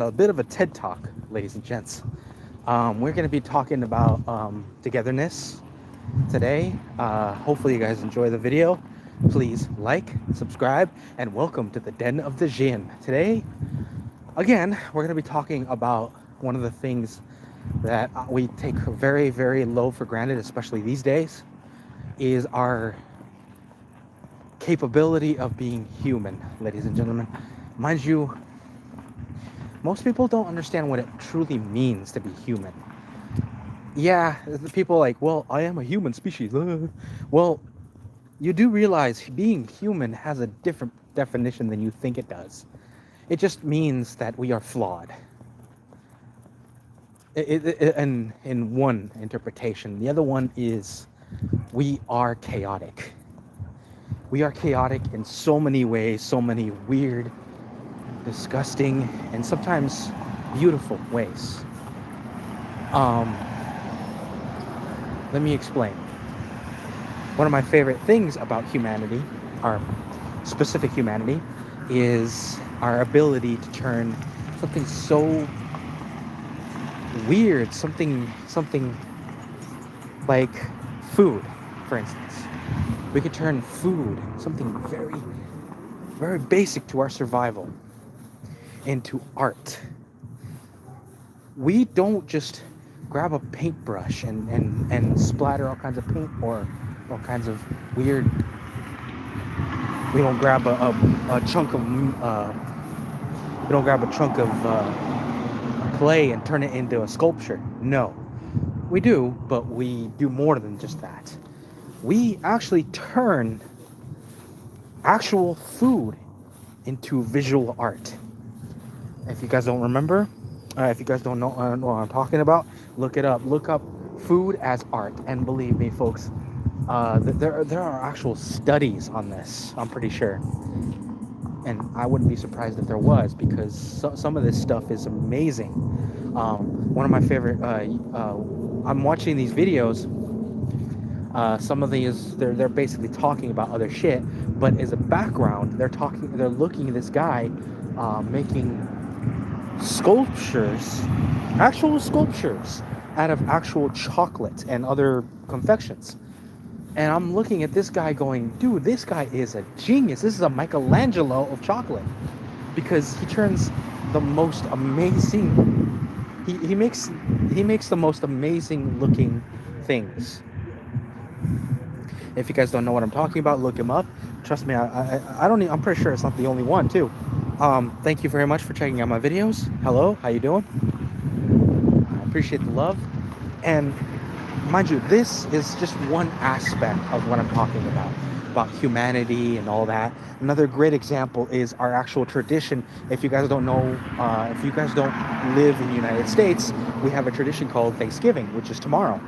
a bit of a TED talk, ladies and gents. We're going to be talking about togetherness today. Hopefully, you guys enjoy the video. Please like, subscribe, and welcome to the Den of the Djinn. Today, again, we're going to be talking about one of the things that we take very, very low for granted, especially these days, is our capability of being human, ladies and gentlemen. Mind you, most people don't understand what it truly means to be human. Yeah, the people are like, well, I am a human species. Well, you do realize being human has a different definition than you think it does. It just means that we are flawed. In one interpretation, the other one is we are chaotic. We are chaotic in so many ways, so many weird, disgusting, and sometimes beautiful ways. Um, Let me explain. One of my favorite things about humanity, our specific humanity, is our ability to turn something so weird, something like food, for instance. We could turn food, something very, very basic to our survival, into art. We don't just grab a paintbrush and splatter all kinds of paint or all kinds of weird. We don't grab a chunk of we don't grab a chunk of clay and turn it into a sculpture. No, we do, but we do more than just that. We actually turn actual food into visual art. If you guys don't remember, if you guys don't know what I'm talking about, look it up. Look up food as art, and believe me, folks, there are actual studies on this. I'm pretty sure, and I wouldn't be surprised if there was, because some of this stuff is amazing. One of my favorite. I'm watching these videos. Some of these they're basically talking about other shit, but as a background, they're looking at this guy making sculptures, actual sculptures, out of actual chocolate and other confections. And I'm looking at this guy going, dude, this guy is a genius. This is a Michelangelo of chocolate, because he turns the most amazing. He makes the most amazing looking things. If you guys don't know what I'm talking about, look him up. Trust me, I don't. I'm pretty sure it's not the only one too. Thank you very much for checking out my videos. Hello, how you doing? I appreciate the love. And mind you, this is just one aspect of what I'm talking about humanity and all that. Another great example is our actual tradition. If you guys don't know, if you guys don't live in the United States, we have a tradition called Thanksgiving, which is tomorrow.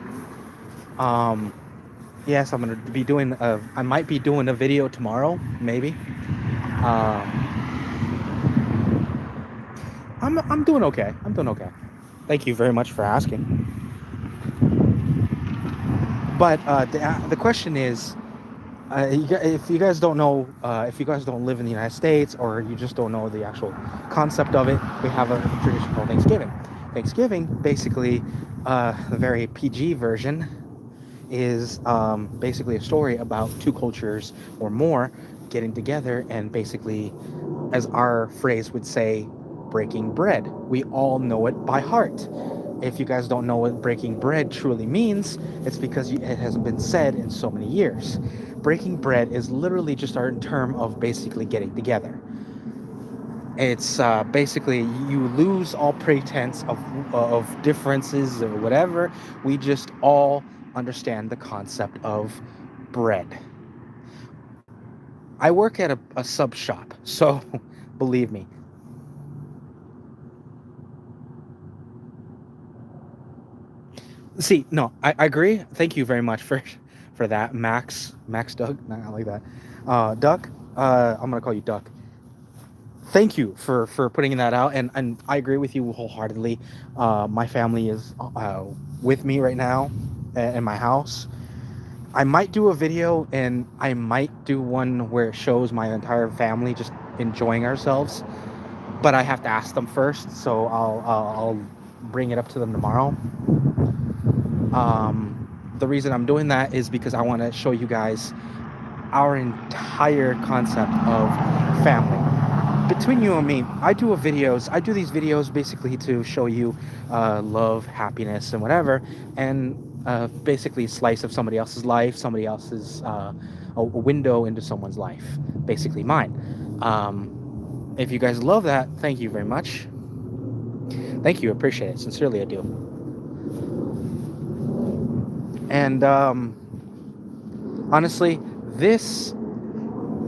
Yes, I'm gonna be doing. I might be doing a video tomorrow, maybe. I'm doing okay. I'm doing okay. Thank you very much for asking. But the question is, if you guys don't know, if you guys don't live in the United States, or you just don't know the actual concept of it, we have a tradition called Thanksgiving. Thanksgiving, basically, the very PG version, is basically a story about two cultures or more getting together and basically, as our phrase would say, breaking bread. We all know it by heart. If you guys don't know what breaking bread truly means, it's because it hasn't been said in so many years. Breaking bread is literally just our term of basically getting together. It's basically, you lose all pretense of differences or whatever. We just all understand the concept of bread. I work at a sub shop, so believe me. See, no, I agree. Thank you very much for that, Max Doug. I like that. Duck. I'm gonna call you Duck. Thank you for putting that out, and I agree with you wholeheartedly. My family is with me right now in my house. I might do a video, and I might do one where it shows my entire family just enjoying ourselves. but I have to ask them first. So I'll bring it up to them tomorrow. The reason I'm doing that is because I want to show you guys our entire concept of family. Between you and me, I do these videos basically to show you love, happiness, and whatever, and basically slice of somebody else's life, somebody else's a window into someone's life, basically mine. If you guys love that, thank you very much. Thank you, appreciate it, sincerely I do. And honestly, this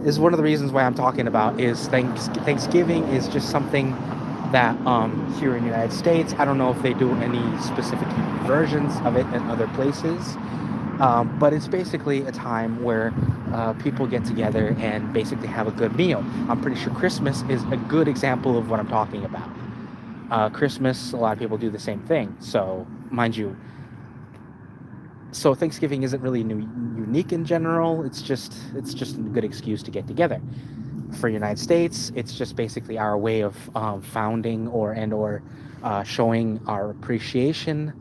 is one of the reasons why I'm talking about is Thanksgiving is just something that here in the United States, I don't know if they do any specific versions of it in other places, but it's basically a time where people get together and basically have a good meal. I'm pretty sure Christmas is a good example of what I'm talking about. Christmas, a lot of people do the same thing. So, mind you, so Thanksgiving isn't really unique in general. It's just a good excuse to get together. For United States, it's just basically our way of founding or showing our appreciation,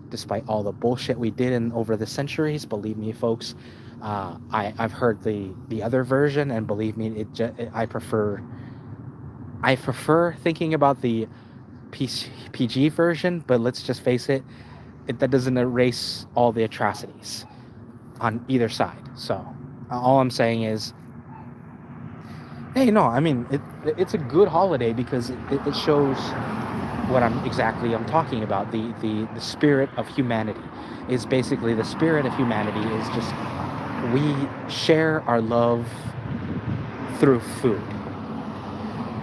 despite all the bullshit we did over the centuries. Believe me, folks, I've heard the other version, and believe me, I prefer thinking about the PG version. But let's just face it, that doesn't erase all the atrocities on either side. So all I'm saying is, hey, no, I mean, it's a good holiday because it shows what I'm talking about. The spirit of humanity is basically the spirit of humanity is just we share our love through food.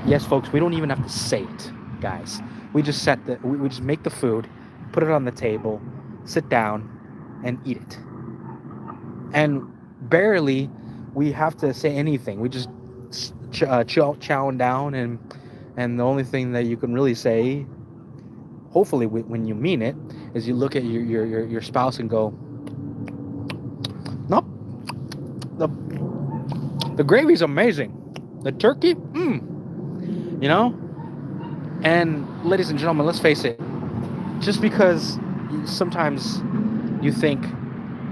Yes, folks, we don't even have to say it, guys. We just we just make the food, put it on the table, sit down, and eat it. And barely we have to say anything. We just chowing down, and the only thing that you can really say, hopefully when you mean it, is you look at your spouse and go, nope, the gravy's amazing, the turkey, you know. And ladies and gentlemen, let's face it, just because sometimes you think,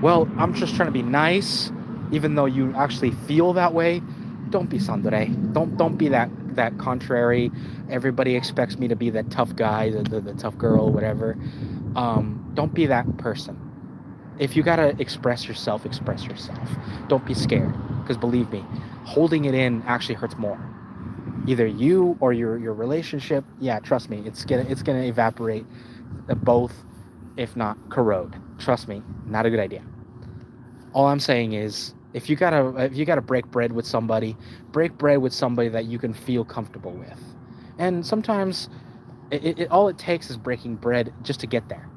well, I'm just trying to be nice, even though you actually feel that way, don't be tsundere. Don't be that contrary. Everybody expects me to be that tough guy, the tough girl, whatever. Don't be that person. If you gotta express yourself. Don't be scared, because believe me, holding it in actually hurts more. Either you or your relationship, yeah, trust me, it's gonna evaporate, both, if not corrode. Trust me, not a good idea. All I'm saying is, if you gotta break bread with somebody that you can feel comfortable with. And sometimes all it takes is breaking bread just to get there.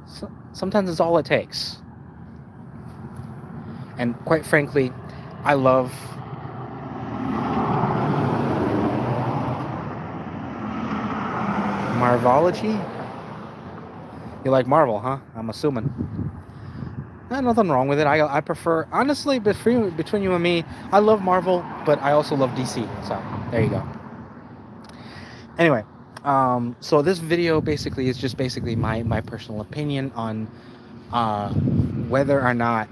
So, sometimes it's all it takes. And quite frankly, I love Marvology. You like Marvel, huh? I'm assuming. Nothing wrong with it. I prefer, honestly, between you and me, I love Marvel, but I also love DC. So there you go. Anyway, so this video basically is just my personal opinion on whether or not,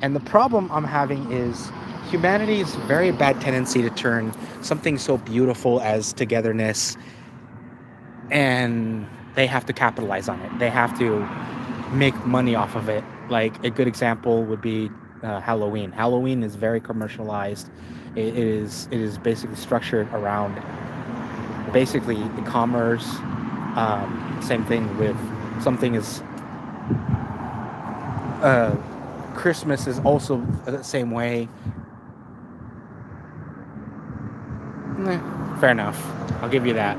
and the problem I'm having is humanity's very bad tendency to turn something so beautiful as togetherness, and they have to capitalize on it. They have to make money off of it. Like a good example would be Halloween. Halloween is very commercialized. It is basically structured around basically commerce. Same thing with something is Christmas is also the same way. Fair enough. I'll give you that.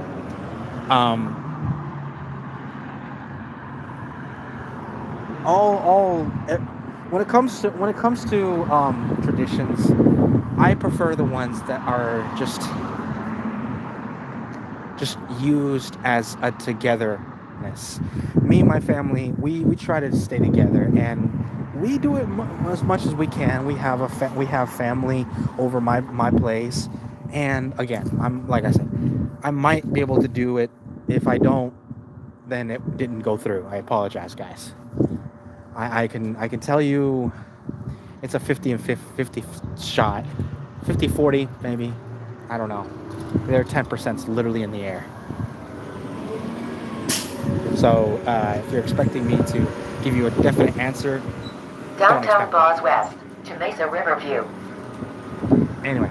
When it comes to traditions, I prefer the ones that are just used as a togetherness. Me and my family, we try to stay together, and we do it as much as we can. We have family over my place, and again, like I said, I might be able to do it. If I don't, then it didn't go through. I apologize, guys. I can tell you it's a 50 and 50 shot. 50-40 maybe. I don't know. Their 10% literally in the air. So if you're expecting me to give you a definite answer, don't Downtown expect Boz West to Mesa Riverview. Anyway,